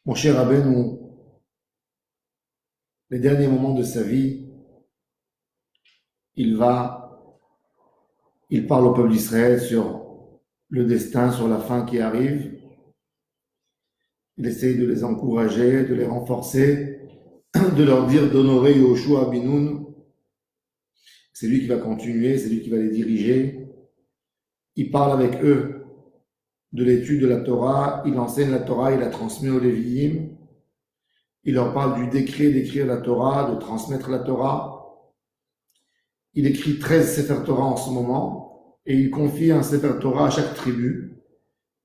Mon cher Rabbeinu, les derniers moments de sa vie, il va, il parle au peuple d'Israël sur le destin, sur la fin qui arrive. Il essaye de les encourager, de les renforcer, de leur dire d'honorer Yoshua Binoun. C'est lui qui va continuer, c'est lui qui va les diriger. Il parle avec eux de l'étude de la Torah, il enseigne la Torah, il la transmet aux Lévi'im. Il leur parle du décret d'écrire la Torah, de transmettre la Torah. Il écrit 13 Sefer Torah en ce moment et il confie un Sefer Torah à chaque tribu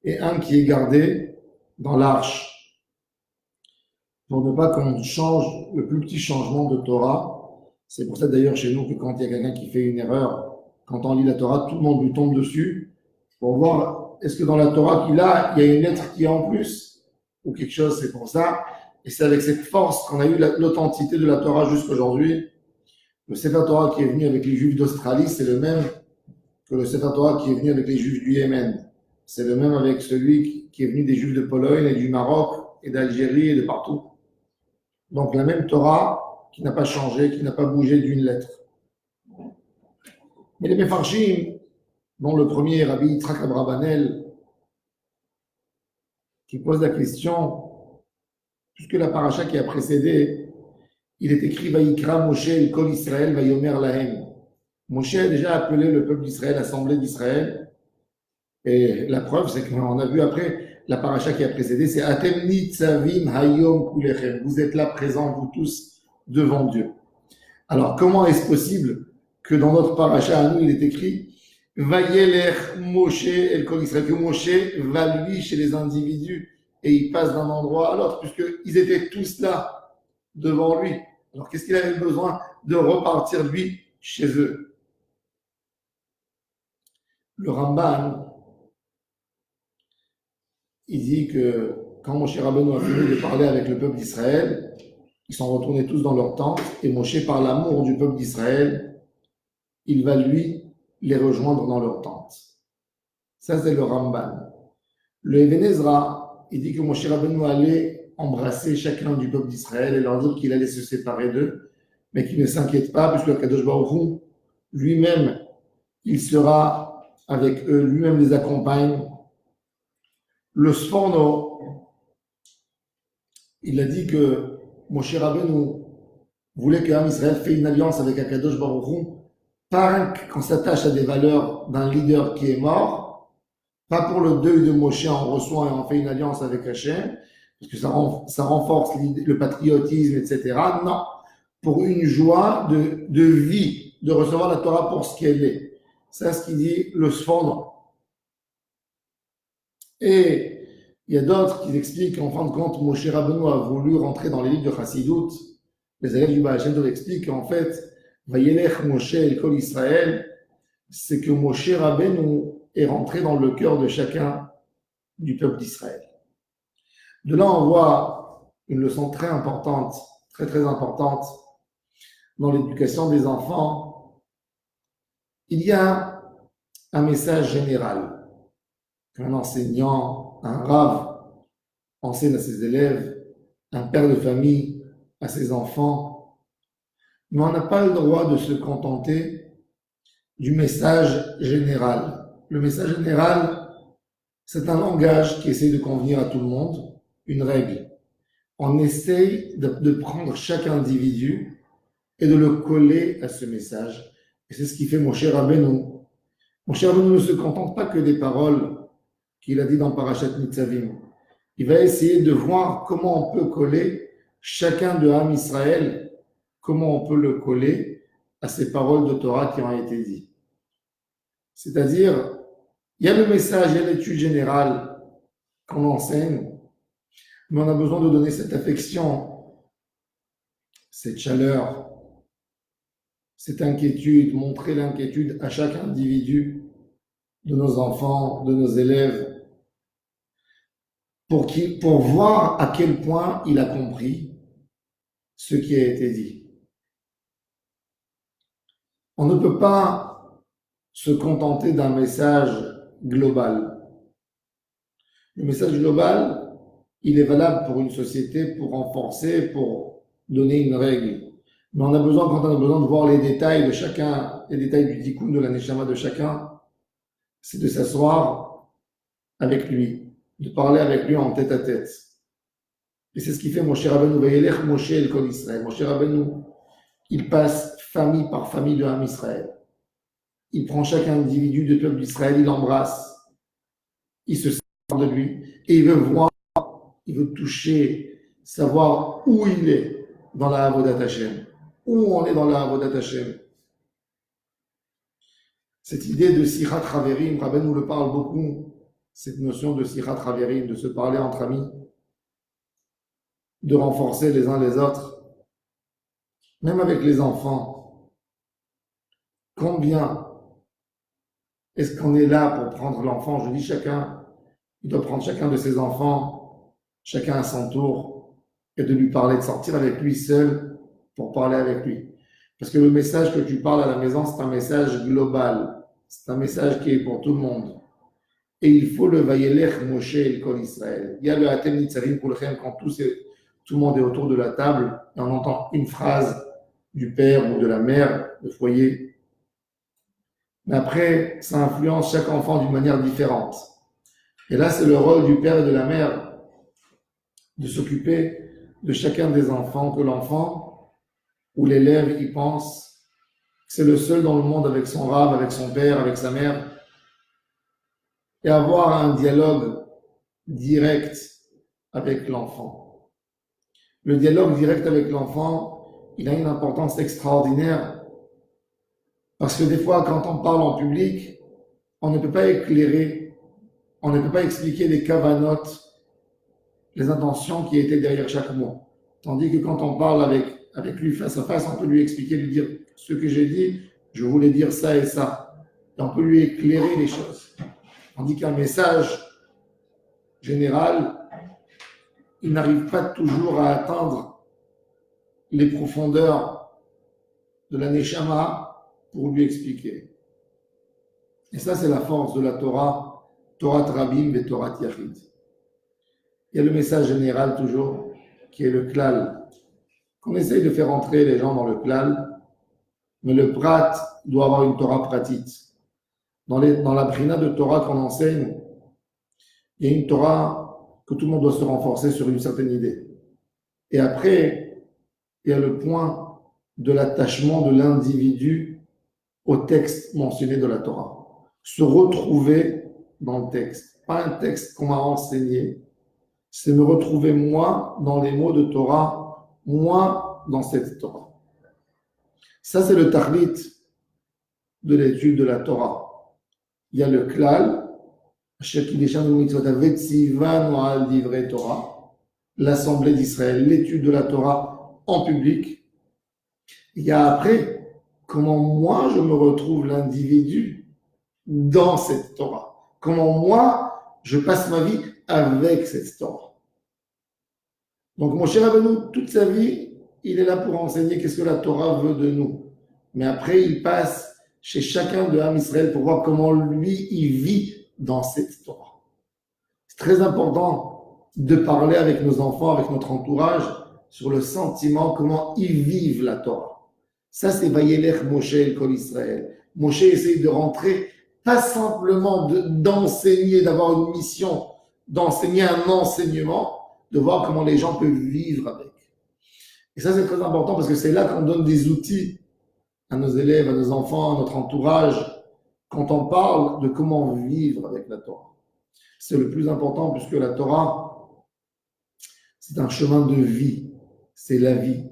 et un qui est gardé dans l'arche pour ne pas qu'on change le plus petit changement de Torah. C'est pour ça d'ailleurs chez nous que quand il y a quelqu'un qui fait une erreur, quand on lit la Torah, tout le monde lui tombe dessus pour voir est-ce que dans la Torah qu'il a, il y a une lettre qui est en plus ou quelque chose, c'est pour ça. Et c'est avec cette force qu'on a eu l'authenticité de la Torah jusqu'aujourd'hui. Le Sefer Torah qui est venu avec les Juifs d'Australie, c'est le même que le Sefer Torah qui est venu avec les Juifs du Yémen. C'est le même avec celui qui est venu des Juifs de Pologne et du Maroc et d'Algérie et de partout. Donc la même Torah qui n'a pas changé, qui n'a pas bougé d'une lettre. Mais les Mefarshim, dont le premier Rabbi Yitzhak Abravanel, qui pose la question, puisque la paracha qui a précédé, il est écrit Vayikra Moshe el Kol Israël Vayomer Lahem. Moshe a déjà appelé le peuple d'Israël, l'assemblée d'Israël. Et la preuve, c'est qu'on a vu après, la paracha qui a précédé, c'est Atem Nitzavim Hayom Kulechem. Vous êtes là présents, vous tous, devant Dieu. Alors, comment est-ce possible que dans notre paracha à nous, il est écrit Vayelech Moshe el Kol Israël, que Moshe va lui chez les individus et il passe d'un endroit à l'autre, puisqu'ils étaient tous là devant lui. Alors, qu'est-ce qu'il avait besoin de repartir lui chez eux? Le Ramban, il dit que quand Moshe Rabbeinu a fini de parler avec le peuple d'Israël, ils sont retournés tous dans leur tente et Moshe, par l'amour du peuple d'Israël, il va lui les rejoindre dans leur tente. Ça, c'est le Ramban. Le Even Ezra, il dit que Moshe Rabbeinu allait embrasser chacun du peuple d'Israël et leur dire qu'il allait se séparer d'eux, mais qu'ils ne s'inquiètent pas, puisque Kadosh Baruch Hu, lui-même, il sera avec eux, lui-même les accompagne. Le Sforno, il a dit que Moshe Rabbeinu voulait que Israël fait une alliance avec Akadosh Baruch Hu, pas qu'on s'attache à des valeurs d'un leader qui est mort, pas pour le deuil de Moshe, on reçoit et on fait une alliance avec Hachem, parce que ça renforce le patriotisme, etc. Non, pour une joie de vie, de recevoir la Torah pour ce qu'elle est. C'est ce qu'il dit le Sforno. Et il y a d'autres qui expliquent qu'en fin de compte, Moshe Rabbeinu a voulu rentrer dans les livres de Chassidut. Les élèves du Baal Shem Tov expliquent qu'en fait, Vayelech Moshe el Kol Israël, c'est que Moshe Rabbeinu est rentré dans le cœur de chacun du peuple d'Israël. De là, on voit une leçon très importante, très très importante dans l'éducation des enfants. Il y a un message général qu'un enseignant, un rave enseigne à ses élèves, un père de famille à ses enfants, mais on n'a pas le droit de se contenter du message général. Le message général, c'est un langage qui essaie de convenir à tout le monde, une règle. On essaye de prendre chaque individu et de le coller à ce message. Et c'est ce qui fait Moshe Rabbeinu. Moshe Rabbeinu ne se contente pas que des paroles qu'il a dit dans Parashat Nitzavim. Il va essayer de voir comment on peut coller chacun de Ham Israël, comment on peut le coller à ces paroles de Torah qui ont été dites. C'est-à-dire, il y a le message, il y a l'étude générale qu'on enseigne, mais on a besoin de donner cette affection, cette chaleur, cette inquiétude, montrer l'inquiétude à chaque individu de nos enfants, de nos élèves, pour voir à quel point il a compris ce qui a été dit. On ne peut pas se contenter d'un message global. Le message global, il est valable pour une société, pour renforcer, pour donner une règle. Mais on a besoin, quand on a besoin de voir les détails de chacun, les détails du tikkun, de la neshama de chacun, c'est de s'asseoir avec lui, de parler avec lui en tête à tête. Et c'est ce qui fait Moshe Rabbeinu, Vayelech Moshe el Kol Israël. Moshe Rabbeinu, il passe famille par famille de Ham Israël. Il prend chaque individu du peuple d'Israël, il l'embrasse, il se sert de lui, et il veut voir, il veut toucher, savoir où il est dans la Avodat Hashem, où on est dans la Avodat Hashem. Cette idée de Sichat Chaverim, Rabbeinu nous le parle beaucoup, cette notion de Sichat Chaverim, de se parler entre amis, de renforcer les uns les autres, même avec les enfants. Combien est-ce qu'on est là pour prendre l'enfant? Je dis chacun, il doit prendre chacun de ses enfants, chacun à son tour, et de lui parler, de sortir avec lui seul pour parler avec lui. Parce que le message que tu parles à la maison, c'est un message global. C'est un message qui est pour tout le monde. Et il faut le Vayelech Moshe el Kol Israël. Il y a le Atem Nitzarim Kulchem quand tout le monde est autour de la table et on entend une phrase du père ou de la mère, le foyer. Mais après, ça influence chaque enfant d'une manière différente. Et là, c'est le rôle du père et de la mère de s'occuper de chacun des enfants, que l'enfant ou l'élève y pense que c'est le seul dans le monde avec son rave, avec son père, avec sa mère, et avoir un dialogue direct avec l'enfant. Le dialogue direct avec l'enfant, il a une importance extraordinaire parce que des fois, quand on parle en public, on ne peut pas éclairer, on ne peut pas expliquer les kavanotes, les intentions qui étaient derrière chaque mot. Tandis que quand on parle avec lui face à face, on peut lui expliquer, lui dire ce que j'ai dit, je voulais dire ça et ça. Et on peut lui éclairer les choses. Tandis qu'un message général, il n'arrive pas toujours à atteindre les profondeurs de la Neshama pour lui expliquer. Et ça, c'est la force de la Torah, Torah Rabim et Torah Yachid. Il y a le message général toujours, qui est le klal. Qu'on essaye de faire entrer les gens dans le klal, mais le prat doit avoir une Torah pratique. Dans la brina de Torah qu'on enseigne, il y a une Torah que tout le monde doit se renforcer sur une certaine idée. Et après, il y a le point de l'attachement de l'individu au texte mentionné de la Torah. Se retrouver dans le texte. Pas un texte qu'on m'a enseigné, c'est me retrouver moi dans les mots de Torah, moi dans cette Torah. Ça, c'est le tahlit de l'étude de la Torah. Il y a le klal, l'Assemblée d'Israël, l'étude de la Torah en public. Il y a après comment moi je me retrouve l'individu dans cette Torah. Comment moi je passe ma vie avec cette Torah. Donc mon cher Rabbeinu, toute sa vie, il est là pour enseigner qu'est-ce que la Torah veut de nous. Mais après, il passe chez chacun de Ham Israël pour voir comment lui, il vit dans cette Torah. C'est très important de parler avec nos enfants, avec notre entourage, sur le sentiment, comment ils vivent la Torah. Ça, c'est Vayelech Moshe el Kol Israël. Moshe essaye de rentrer, pas simplement d'enseigner, d'avoir une mission, d'enseigner un enseignement, de voir comment les gens peuvent vivre avec. Et ça, c'est très important parce que c'est là qu'on donne des outils à nos élèves, à nos enfants, à notre entourage, quand on parle de comment vivre avec la Torah. C'est le plus important puisque la Torah, c'est un chemin de vie, c'est la vie.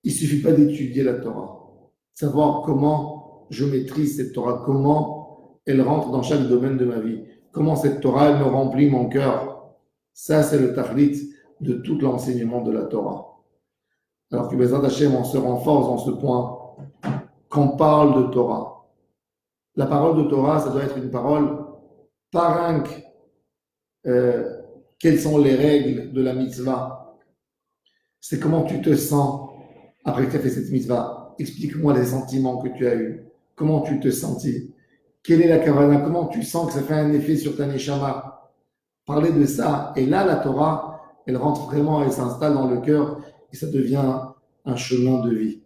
Il ne suffit pas d'étudier la Torah, savoir comment je maîtrise cette Torah, comment elle rentre dans chaque domaine de ma vie, comment cette Torah elle me remplit mon cœur. Ça, c'est le tahlit de tout l'enseignement de la Torah. Alors que Bezrat Hashem, on se renforce dans ce point, qu'on parle de Torah. La parole de Torah, ça doit être une parole pas rien que quelles sont les règles de la mitzvah. C'est comment tu te sens après que tu as fait cette mitzvah. Explique-moi les sentiments que tu as eus. Comment tu te sentis? Quelle est la kavana? Comment tu sens que ça fait un effet sur ta neshama? parler de ça. Et là, la Torah, elle rentre vraiment, elle s'installe dans le cœur et ça devient un chemin de vie.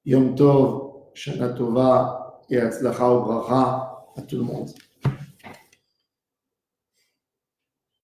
Yom Tov, Shana Tova et Hatzlacha ou Bracha à tout le monde.